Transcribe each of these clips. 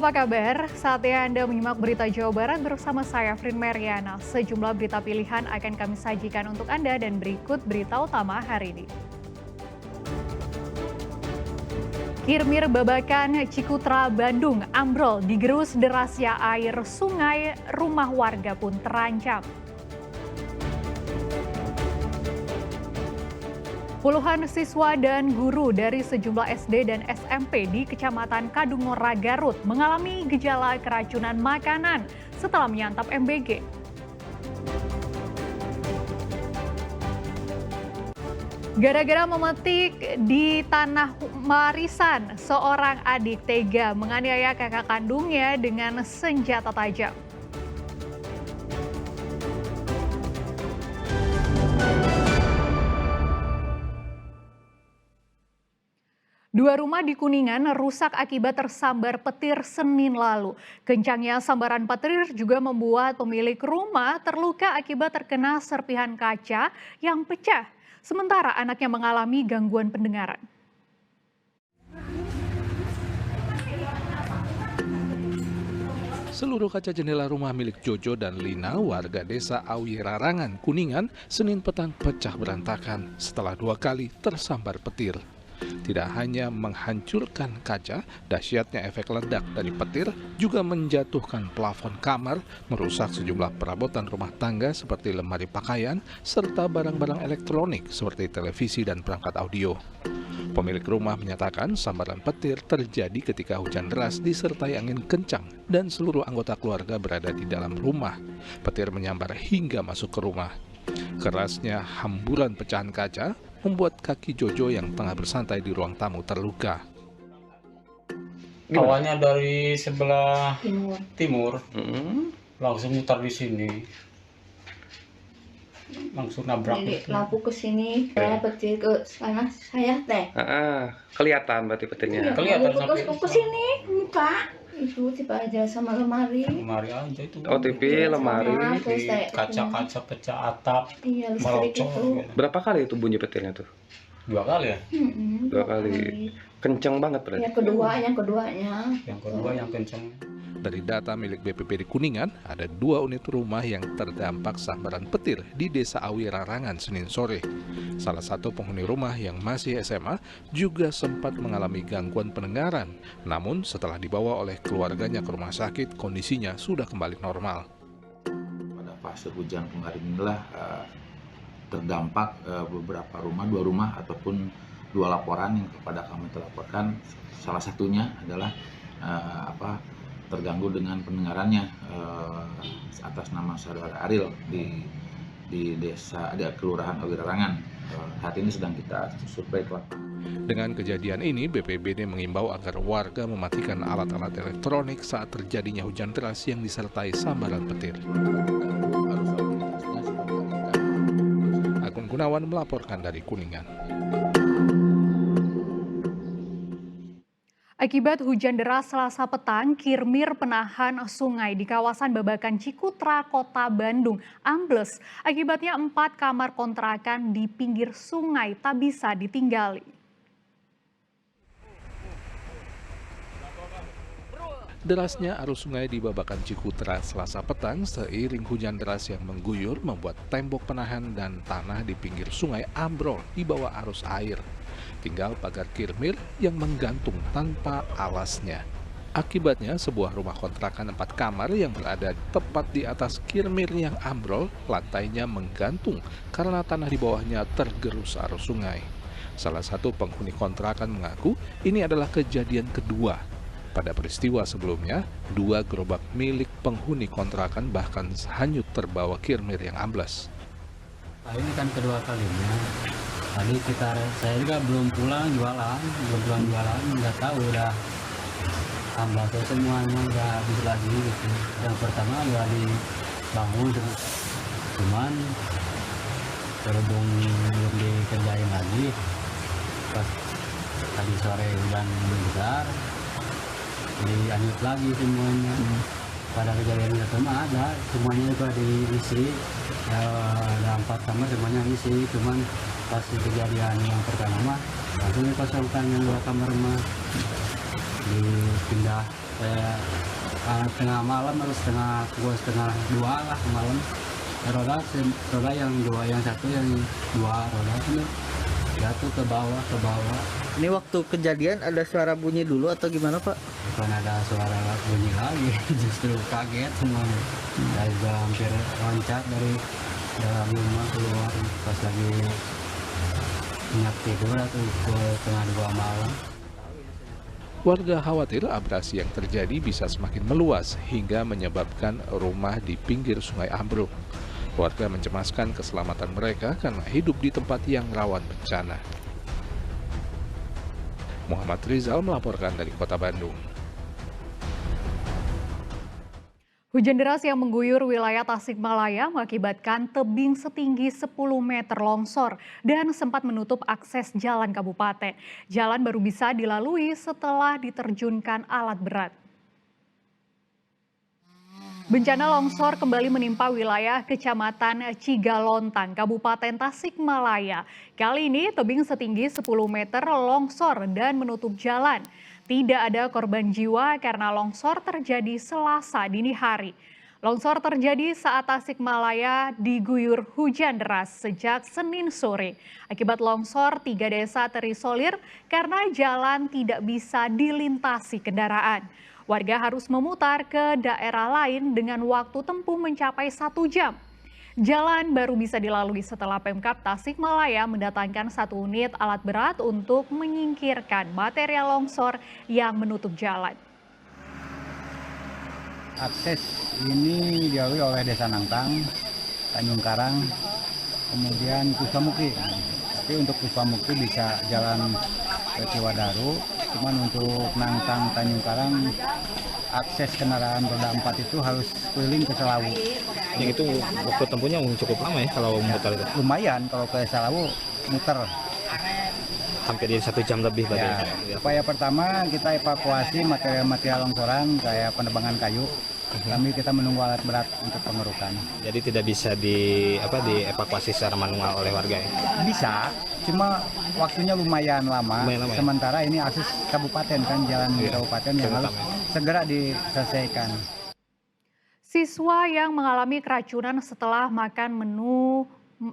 apa kabar? Saatnya Anda menyimak berita Jawa Barat bersama saya, Frin Mariana. Sejumlah berita pilihan akan kami sajikan untuk Anda dan berikut berita utama hari ini. Kirmir Babakan Cikutra Bandung ambrol digerus derasnya air sungai, rumah warga pun terancam. Puluhan siswa dan guru dari sejumlah SD dan SMP di Kecamatan Kadungora, Garut mengalami gejala keracunan makanan setelah menyantap MBG. Gara-gara memetik di tanah warisan, seorang adik tega menganiaya kakak kandungnya dengan senjata tajam. Dua rumah di Kuningan rusak akibat tersambar petir Senin lalu. Kencangnya sambaran petir juga membuat pemilik rumah terluka akibat terkena serpihan kaca yang pecah. Sementara anaknya mengalami gangguan pendengaran. Seluruh kaca jendela rumah milik Jojo dan Lina, warga desa Awi Rarangan, Kuningan, Senin petang pecah berantakan setelah 2 kali tersambar petir. Tidak hanya menghancurkan kaca, dahsyatnya efek ledak dari petir juga menjatuhkan plafon kamar, merusak sejumlah perabotan rumah tangga seperti lemari pakaian, serta barang-barang elektronik seperti televisi dan perangkat audio. Pemilik rumah menyatakan sambaran petir terjadi ketika hujan deras disertai angin kencang dan seluruh anggota keluarga berada di dalam rumah. Petir menyambar hingga masuk ke rumah. Kerasnya hamburan pecahan kaca membuat kaki Jojo yang tengah bersantai di ruang tamu terluka. Awalnya dari sebelah timur, langsung mutar di sini, langsung nabrak. Jadi lampu ke sini, saya petir ke sana saya teh. Kelihatan berarti petirnya. Iya, Kelihatan sampai sampai ke sini muka. Itu tipe aja sama lemari. Lemari aja itu. Oh, TV, lemari, Terus saya- Kaca-kaca pecah atap, Iya, listrik itu. melocor. Berapa kali itu bunyi petirnya tuh? 2 kali ya? 2 kali. Kenceng banget berarti. Yang keduanya. Yang kedua yang kenceng. Dari data milik BPBD Kuningan, ada 2 unit rumah yang terdampak sambaran petir di Desa Awi Rarangan Senin sore. Salah satu penghuni rumah yang masih SMA juga sempat mengalami gangguan pendengaran. Namun setelah dibawa oleh keluarganya ke rumah sakit, kondisinya sudah kembali normal. Pada fase hujan kemarin inilah terdampak beberapa rumah, 2 rumah ataupun 2 laporan yang kepada kami terlaporkan. Salah satunya adalah terganggu dengan pendengarannya atas nama saudara Ariel di desa ada Kelurahan Awi Rarangan. Saat ini sedang kita survei ke lapangan. Dengan kejadian ini, BPBD mengimbau agar warga mematikan alat-alat elektronik saat terjadinya hujan deras yang disertai sambaran petir. Agung Gunawan melaporkan dari Kuningan. Akibat hujan deras Selasa petang, kirmir penahan sungai di kawasan Babakan Cikutra, Kota Bandung ambles. Akibatnya 4 kamar kontrakan di pinggir sungai tak bisa ditinggali. Derasnya arus sungai di Babakan Cikutra Selasa petang seiring hujan deras yang mengguyur membuat tembok penahan dan tanah di pinggir sungai ambrol di bawah arus air. Tinggal pagar kirmir yang menggantung tanpa alasnya. Akibatnya sebuah rumah kontrakan 4 kamar yang berada tepat di atas kirmir yang ambrol, lantainya menggantung karena tanah di bawahnya tergerus arus sungai. Salah satu penghuni kontrakan mengaku ini adalah kejadian kedua. Pada peristiwa sebelumnya, 2 gerobak milik penghuni kontrakan bahkan hanyut terbawa kirmir yang ambles. Nah, ini kan kedua kalinya. Tadi saya juga belum pulang jualan, nggak tahu udah tambah semuanya udah habis lagi gitu. Yang pertama udah dibangun, cuman berhubung belum dikerjain lagi. Pas tadi sore hujan besar, jadi hanyut lagi semuanya. Pada kejadian pertama ada semuanya juga diisi, ada 4 kamar semuanya isi, cuman pas kejadian yang pertama langsung dikosongkan yang 2 kamar mah, dipindah ke saya tengah malam atau setengah dua lah malam. Roda yang dua, yang satu yang dua roda itu jatuh ke bawah. Ini waktu kejadian ada suara bunyi dulu atau gimana Pak? Bukan ada suara bunyi lagi, justru kaget semuanya. Saya juga hampir loncat dari dalam rumah keluar pas lagi nyenyak tidur atau ke tengah dua malam. Warga khawatir abrasi yang terjadi bisa semakin meluas hingga menyebabkan rumah di pinggir sungai ambruk. Warga mencemaskan keselamatan mereka karena hidup di tempat yang rawan bencana. Muhammad Rizal melaporkan dari Kota Bandung. Hujan deras yang mengguyur wilayah Tasikmalaya mengakibatkan tebing setinggi 10 meter longsor dan sempat menutup akses jalan kabupaten. Jalan baru bisa dilalui setelah diterjunkan alat berat. Bencana longsor kembali menimpa wilayah Kecamatan Cigalontang, Kabupaten Tasikmalaya. Kali ini tebing setinggi 10 meter longsor dan menutup jalan. Tidak ada korban jiwa karena longsor terjadi Selasa dini hari. Longsor terjadi saat Tasikmalaya diguyur hujan deras sejak Senin sore. Akibat longsor, 3 desa terisolir karena jalan tidak bisa dilintasi kendaraan. Warga harus memutar ke daerah lain dengan waktu tempuh mencapai 1 jam. Jalan baru bisa dilalui setelah Pemkab Tasikmalaya mendatangkan 1 unit alat berat untuk menyingkirkan material longsor yang menutup jalan. Akses ini dilalui oleh Desa Nangtang, Tanjung Karang, kemudian Puspamuki. Tapi untuk Puspamuki bisa jalan ke Ciwadaru, cuman untuk Nangtang Tanjung Karang akses kendaraan roda 4 itu harus keliling ke Selawu. Yang itu waktu tempuhnya cukup lama ya kalau muter itu? Lumayan kalau ke Selawu muter. Hampir 1 jam lebih berarti. Ya, upaya pertama kita evakuasi material-material longsoran kayak penebangan kayu. Kami kita menunggu alat berat untuk pengerukan. Jadi tidak bisa dievakuasi secara manual oleh warga ya? Bisa, cuma waktunya lumayan lama. Sementara ini akses kabupaten kan, jalan kabupaten yang harus segera diselesaikan. Siswa yang mengalami keracunan setelah makan menu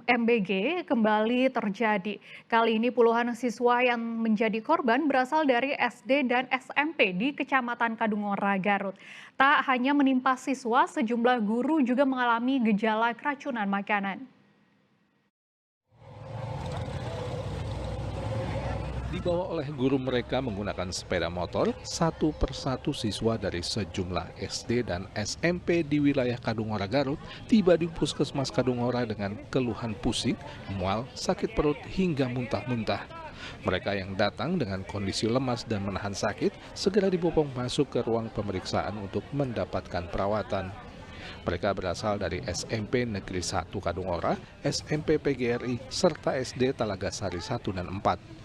MBG kembali terjadi. Kali ini puluhan siswa yang menjadi korban berasal dari SD dan SMP di Kecamatan Kadungora, Garut. Tak hanya menimpa siswa, sejumlah guru juga mengalami gejala keracunan makanan. Dibawa oleh guru mereka menggunakan sepeda motor, satu persatu siswa dari sejumlah SD dan SMP di wilayah Kadungora, Garut tiba di Puskesmas Kadungora dengan keluhan pusing, mual, sakit perut hingga muntah-muntah. Mereka yang datang dengan kondisi lemas dan menahan sakit segera dibopong masuk ke ruang pemeriksaan untuk mendapatkan perawatan. Mereka berasal dari SMP Negeri 1 Kadungora, SMP PGRI, serta SD Talagasari 1 dan 4.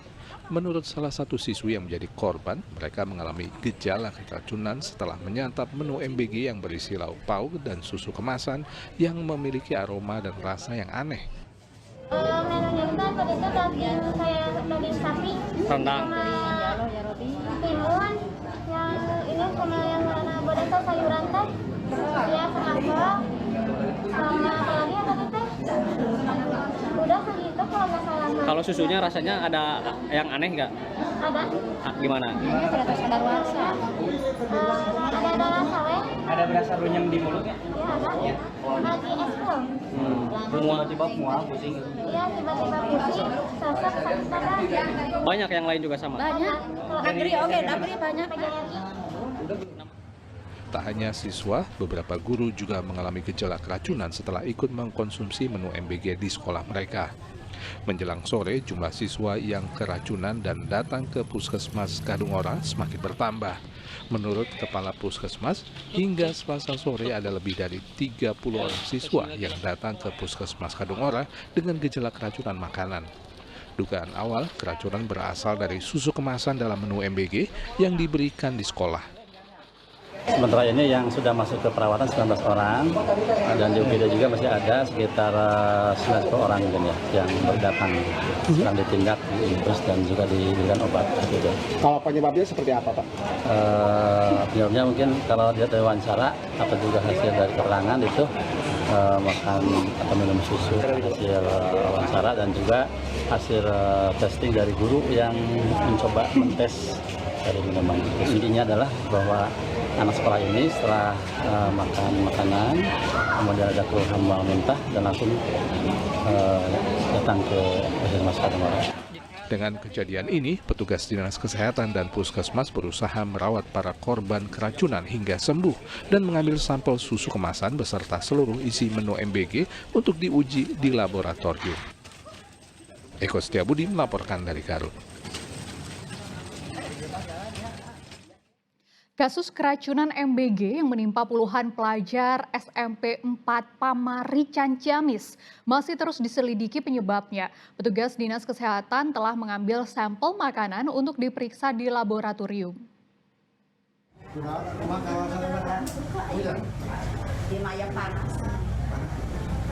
Menurut salah satu siswi yang menjadi korban, mereka mengalami gejala keracunan setelah menyantap menu MBG yang berisi lauk pauk dan susu kemasan yang memiliki aroma dan rasa yang aneh. Menunya kita tadi itu daging kayak daging sapi, rendang, timun, yang ini sama yang mana bodasa sayuran teh, ya kenapa, sama apa lagi ya tadi teh, udah segitu kalau nggak salah. Kalau susunya rasanya ada yang aneh nggak? Ada. Gimana? Ini tidak tersadar rasa. Ada rasa weh. Ada berasa runyem di mulutnya? Ya ada. Lagi es krim. Tiba-tiba mual, pusing. Iya tiba-tiba pusing, sesak sakit badan. Banyak yang lain juga sama? Banyak. Agri banyak. Tak hanya siswa, beberapa guru juga mengalami gejala keracunan setelah ikut mengkonsumsi menu MBG di sekolah mereka. Menjelang sore, jumlah siswa yang keracunan dan datang ke Puskesmas Kadungora semakin bertambah. Menurut Kepala Puskesmas, hingga Selasa sore ada lebih dari 30 orang siswa yang datang ke Puskesmas Kadungora dengan gejala keracunan makanan. Dugaan awal, keracunan berasal dari susu kemasan dalam menu MBG yang diberikan di sekolah. Sementara ini yang sudah masuk ke perawatan 19 orang dan di UGD juga masih ada sekitar 19 orang yang berdatang sedang ditindak, diinfus dan juga diberikan obat. Gitu. Kalau penyebabnya seperti apa, Pak? Penyebabnya mungkin kalau dia dari wawancara atau juga hasil dari keterangan itu makan atau minum susu hasil wawancara dan juga hasil testing dari guru yang mencoba mentes dari minuman. Intinya adalah bahwa anak sekolah ini setelah makan makanan, kemudian ada keluhan mual muntah dan langsung datang ke Puskesmas Kadungora. Dengan kejadian ini, petugas Dinas Kesehatan dan Puskesmas berusaha merawat para korban keracunan hingga sembuh dan mengambil sampel susu kemasan beserta seluruh isi menu MBG untuk diuji di laboratorium. Eko Setiabudi melaporkan dari Garut. Kasus keracunan MBG yang menimpa puluhan pelajar SMP 4 Pamarican Ciamis masih terus diselidiki penyebabnya. Petugas Dinas Kesehatan telah mengambil sampel makanan untuk diperiksa di laboratorium.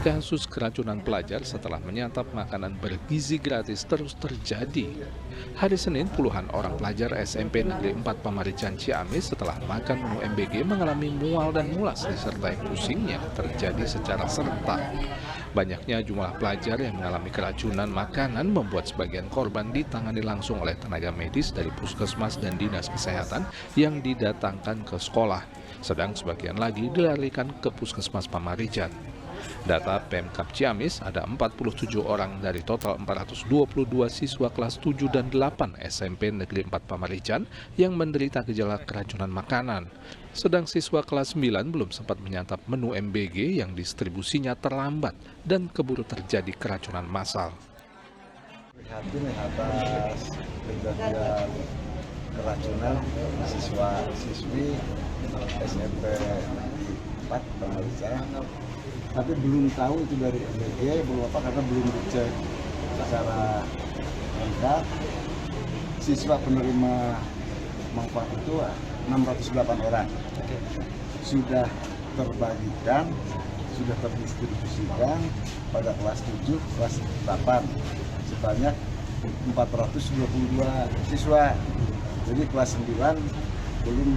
Kasus keracunan pelajar setelah menyantap makanan bergizi gratis terus terjadi. Hari Senin, puluhan orang pelajar SMP Negeri 4 Pamarican Ciamis setelah makan menu MBG mengalami mual dan mulas disertai pusing yang terjadi secara serentak. Banyaknya jumlah pelajar yang mengalami keracunan makanan membuat sebagian korban ditangani langsung oleh tenaga medis dari Puskesmas dan Dinas Kesehatan yang didatangkan ke sekolah, sedang sebagian lagi dilarikan ke Puskesmas Pamarican. Data Pemkab Ciamis, ada 47 orang dari total 422 siswa kelas 7 dan 8 SMP Negeri 4 Pamarican yang menderita gejala keracunan makanan. Sedang siswa kelas 9 belum sempat menyantap menu MBG yang distribusinya terlambat dan keburu terjadi keracunan massal. Prihatin atas kejadian keracunan siswa-siswi SMP 4 Pamarican. Tapi belum tahu itu dari MBG, belum apa karena belum dicek secara lengkap. Siswa penerima manfaat itu 608 orang. Sudah terbagikan, sudah terdistribusikan pada kelas 7, kelas 8 sebanyak 422 siswa. Jadi kelas 9 belum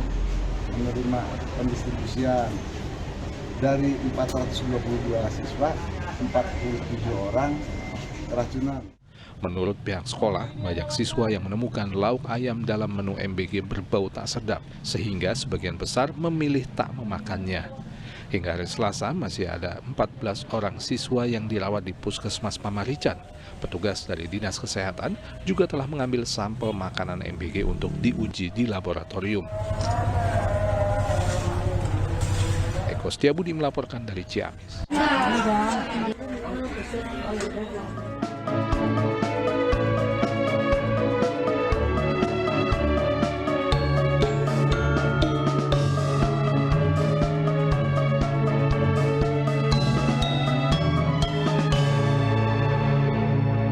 menerima pendistribusian. Dari 422 siswa, 47 orang keracunan. Menurut pihak sekolah, banyak siswa yang menemukan lauk ayam dalam menu MBG berbau tak sedap, sehingga sebagian besar memilih tak memakannya. Hingga hari Selasa masih ada 14 orang siswa yang dirawat di Puskesmas Pamarican. Petugas dari Dinas Kesehatan juga telah mengambil sampel makanan MBG untuk diuji di laboratorium. Eko Setiabudi melaporkan dari Ciamis.